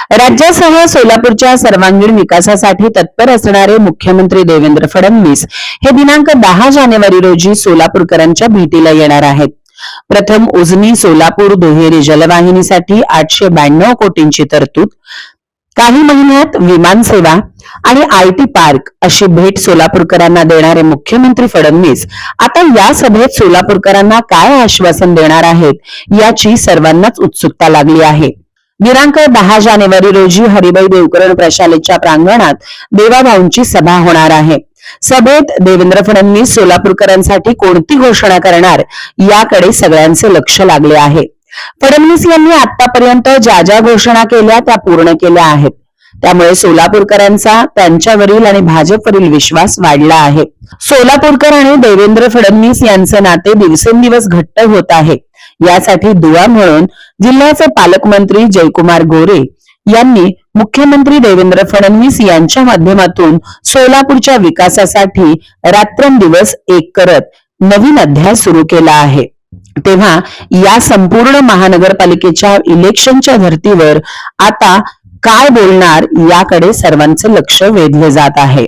राज्यासह सोलापूरच्या सर्वांगीण विकासासाठी तत्पर असणारे मुख्यमंत्री देवेंद्र फडणवीस हे दिनांक 10 जानेवारी रोजी सोलापूरकरांच्या भेटीला येणार आहेत। प्रथम उजनी सोलापूर दुहेरी जलवाहिनीसाठी 892 कोटींची तरतूद, काही महिन्यात विमान सेवा आणि आयटी पार्क अशी भेट सोलापूरकरांना देणारे मुख्यमंत्री फडणवीस आता या सभेत सोलापूरकरांना काय आश्वासन देणार आहेत याची सर्वांनाच उत्सुकता लागली आहे। दिनांक 10 जानेवारी रोजी हरिभाई देवकरण प्रशालेच्या प्रांगणात देवाभाऊंची सभा होणार आहे। सभेत देवेंद्र फडणवीस सोलापूरकरांसाठी कोणती घोषणा करणार याकडे सगळ्यांचे लक्ष लागले आहे। फडणवीस यांनी आतापर्यंत ज्या ज्या घोषणा केल्या त्या पूर्ण केल्या आहेत, त्यामुळे सोलापूरकरांचा त्यांच्यावरील आणि भाजपवरील विश्वास वाढला आहे। सोलापूरकर आणि देवेंद्र फडणवीस यांचे नाते दिवसेंदिवस घट्ट होत आहे, यासाठी दुवा म्हणून जिल्ह्याचे पालकमंत्री जयकुमार गोरे यांनी मुख्यमंत्री देवेंद्र फडणवीस यांच्या माध्यमातून सोलापूरच्या विकासासाठी रात्रंदिवस एक करत नवीन अध्याय सुरू केला आहे। तेव्हा या संपूर्ण महानगरपालिकेच्या इलेक्शनच्या धर्तीवर आता काय बोलणार याकडे सर्वांचे लक्ष वेधले जात आहे।